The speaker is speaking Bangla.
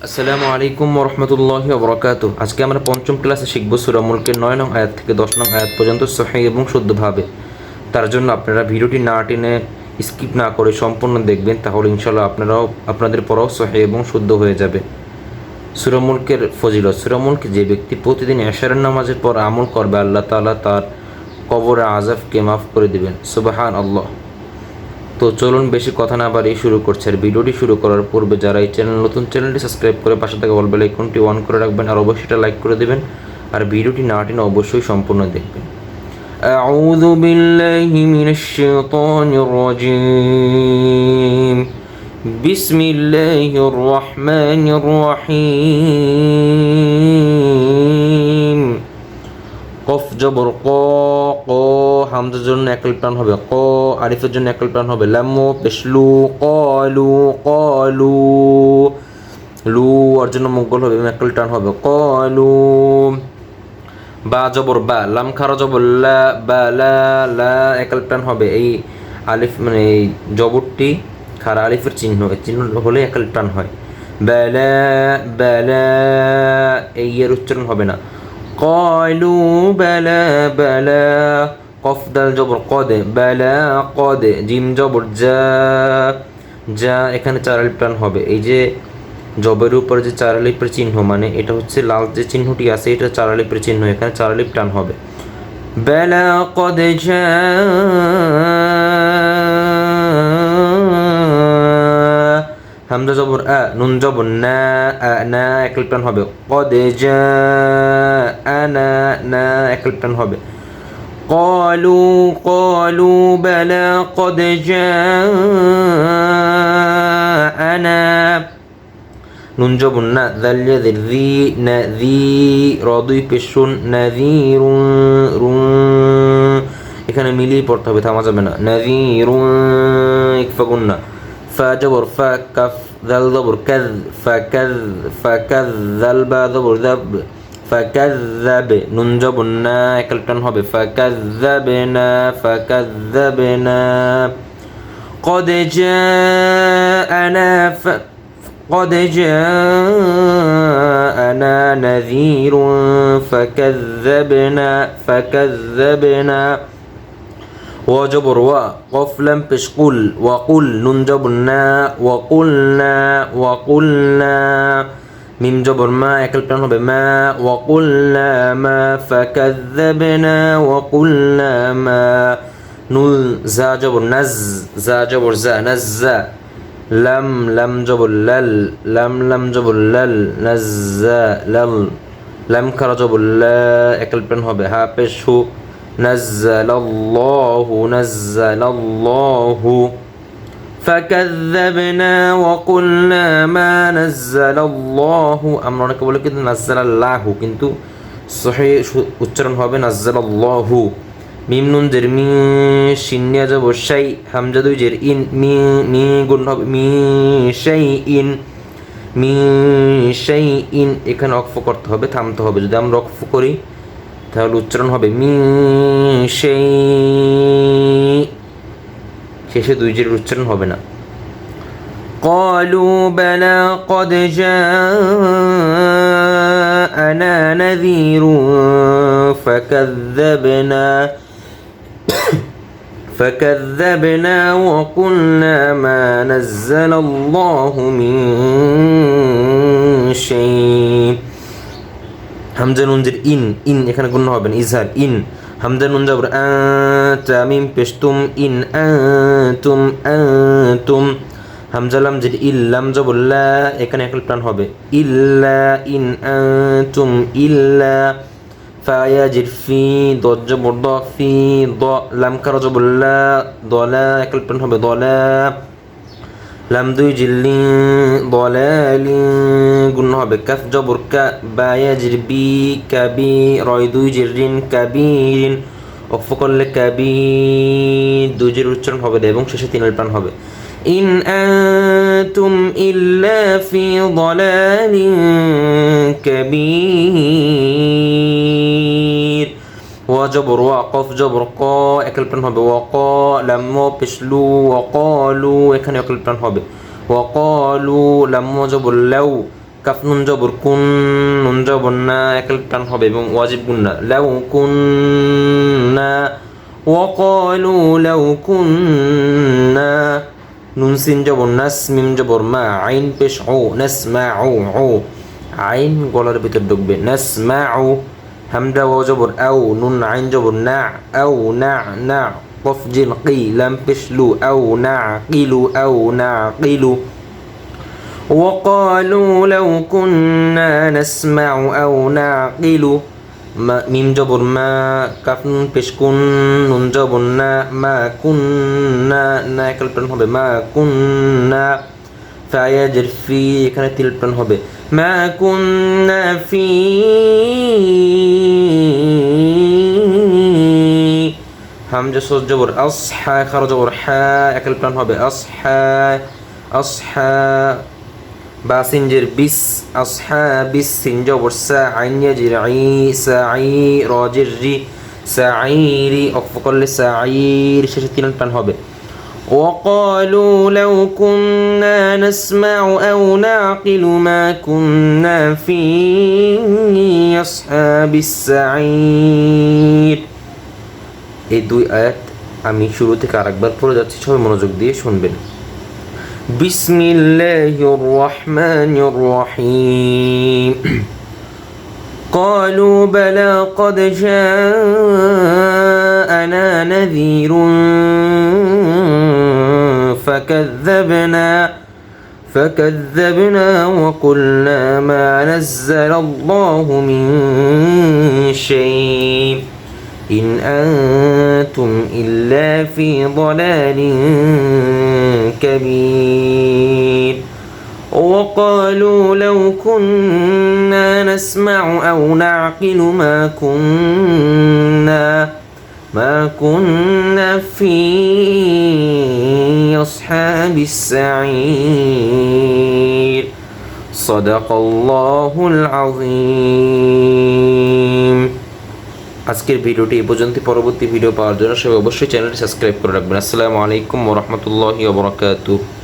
আসসালামু আলাইকুম ওরহমতুল্লাহি ওবরাকাতুহ। আজকে আমরা পঞ্চম ক্লাসে শিখব সূরা মুলকের 9 নং আয়াত থেকে 10 নং আয়াত পর্যন্ত সহিহ এবং শুদ্ধভাবে। তার জন্য আপনারা ভিডিওটি না টেনে স্কিপ না করে সম্পূর্ণ দেখবেন, তাহলে ইনশাল্লাহ আপনাদের পড়াও সহিহ এবং শুদ্ধ হয়ে যাবে। সূরা মুলকের ফজিলত। সূরা মুলক যে ব্যক্তি প্রতিদিন এশারের নামাজের পর আমল করবে, আল্লাহ তাআলা তার কবরে আযাবকে মাফ করে দিবেন। সুবহানাল্লাহ। তো চলুন বেশি কথা না বাড়িয়ে শুরু করছে। আর ভিডিওটি শুরু করার পূর্বে যারা এই চ্যানেলটি সাবস্ক্রাইব করে পাশে থাকা বেল আইকনটি অন করে রাখবেন, আর অবশ্যই এটা লাইক করে দেবেন, আর ভিডিওটি না টেনে অবশ্যই সম্পূর্ণ দেখবেন। আউযু বিল্লাহি মিনাশ শাইতানির রাজীম। বিসমিল্লাহির রহমানির রহিম। কফ জবর ক, ক হামজার জন্য একল প্রাণ হবে ক, আরিফের জন্য একল প্রাণ হবে লাম, পেশলু কলু কলু, লু ওর জন্য মুগল হবে একল টান হবে কলু। বা জবর বা, লাম খারা জবর লা, বা লা, লা একল টান হবে। এই আলিফ মানে এই জবরটি খারা আলিফের চিহ্ন, এই চিহ্ন হলে একল টান হয়। বেলা বেলা, এই এর উচ্চারণ হবে না। কলু বেলা বেলা, কফ দাল জবর কদে, বেলা কদে, জিম জবর যা, যা এখানে চার আলিফ টান হবে। এই যে জবের উপরে যে চার আলিফের চিহ্ন, মানে এটা হচ্ছে লাল যে চিহ্নটি আছে, এটা চার আলিফের চিহ্ন, এখানে চার আলিফ টান হবে। বেলা কদে যা, হামজা জবর আ, নুন জবর না, না একল টান হবে। কদে যা আনা, না একল টান হবে। قالوا قالوا بلى قد جاءنا নুন জবর না, দাল ইয়াদের জি, না জি রদুই পেশুন, নাযীরুন রুন, এখানে মিলিয়ে পড়তে হবে, থামা যাবে না। নাযীরুন ইকফা গুন্না। ফা জবর ফা, কাফ দাল জবর কাজ, ফাকাজ ফাকাজ, দাল বা জবর যাব, فكذب নুন জবর না একল টান হবে فكذبنا فكذبنا قد جاءنا قد جاءنا نذير فكذبنا وجبر وقف لم পেশ قل وقل নুন জবর না وقلنا মিম জবর মা একল টান হবে মা, ওয়াকুলনা মা ফাকাযযাবনা ওয়াকুলনা মা। নুন জা জবর নাজ, জা জবর জা, নাজ্জা। লাম লাম জবর লাল, লাম জবর লাল, নাজ্জা লাল। লাম খারা জবর লা একল টান হবে, হা পেশ হু, নাজ্জালাল্লাহু। فكذبنا وقلنا ما نزل الله, আমরা অনেকে বলে কিন্তু নাজ্জালাল্লাহু, কিন্তু সহিহ উচ্চারণ হবে নাজ্জালাল্লাহু। মিম নুন জের মি, শিন্নিয়া যাব শাই, হামজা দুই জের ইন, মি মি গুণ হবে মি শাইইন, মি শাইইন, এখানে ওয়াকফ করতে হবে, থামতে হবে। যদি আমরা ওয়াকফ করি তাহলে উচ্চারণ হবে মি শাই, শেষে দুই জের উচ্চারণ হবে না। قالوا بلى قد جاءنا نذير فكذبنا وقلنا ما نزل الله من شيء। হামজা নুন জের ইন, ইন এখানে গুণ হবে না, ইজহার ইন। হামজা নুন জবর আ, তামিম পেশতুম ইন আনতুম আনতুম। হামজা লাম জের ইল, লাম জবর লা এখানে একল প্রাণ হবে ইল্লা, ইন আনতুম ইল্লা। ফা ইয়া জের ফি, দদ জবর দ, ফি দ, লাম খারা জবর লা, দলা একল প্রাণ হবে দলা। লাম দুই জিল্লি, দলালি গুণ হবে। কাফ জবর কা, বা ইয়া জের বি, কাবি, রয় দুই জের রিন, কাবিরিন, ওকফ করলে কাবির, দুই জের উচ্চারণ হবে এবং শেষে তিন প্রাণ হবে। ইন আনতুম ইল্লা ফি দালালিন কাবীর। ওয়া জবর ওয়া, কফ জবর ক একল প্রাণ হবে ওয়াক, লাম পেশলু ওয়াকালু, এখানে একল প্রাণ হবে ওয়াকালু। লাম জবর লাউ, কাফ নুন জবর কুন, নুন জবর না, একাল টান হবে এবং ওয়াজিব গুন্না। লাউ কুন্না ওয়াকালু লাউ কুন্না, নুন সিন জবর নাস, মিম জবর মা, আইন পেশ ও, নাসমাউ ও, আইন গলার ভিতর ঢুকবে, নাসমাউ। হামজা ওয়াও জবর আও, নুন আইন জবর না, আও না না, কফ জিন কি, লাম পেশ লু, আও না কিলু, আও না কিলু। وقالوا لو كنا نسمع أو نعقل، মিম জবর মা, কাফ নুন পেশ কুন, নুন জবর না, মা কুন্না, না একাল টান হবে, মা কুন্না। ফায়াজের ফি, এখানে তিল টান হবে, মা কুন্না ফি। হামজা সজ জবর আসহা, খারা জবর হা, একাল টান হবে, আসহা আসহা। বা সিনজের বিস, আসহা বিস, সিন জবর সা, আইন ইয়াজির আই, সাই রজের রি, সাইরি, অক্ফ করলে সাইর, শেষে তিন টান হবে। وقالوا لو كنا نسمع أو نعقل ما كنا في أصحاب السعير। এই দুই আয়াত আমি শুরু থেকে আরেকবার পড়ে যাচ্ছি, সবাই মনোযোগ দিয়ে শুনবেন। بسم الله الرحمن الرحيم قالوا بلى قد جاءنا نذير فكذبنا وقلنا ما نزل الله من شيء إن أنتم إلا في ضلال كبير وقالوا لو كنا نسمع أو نعقل ما كنا في أصحاب السعير صدق الله العظيم। আজকের ভিডিওটি এই পর্যন্ত। পরবর্তী ভিডিও পাওয়ার জন্য সবাই অবশ্যই চ্যানেলটি সাবস্ক্রাইব করে রাখবেন। আসসালামু আলাইকুম ওয়া রাহমাতুল্লাহি ওয়া বারাকাতুহু।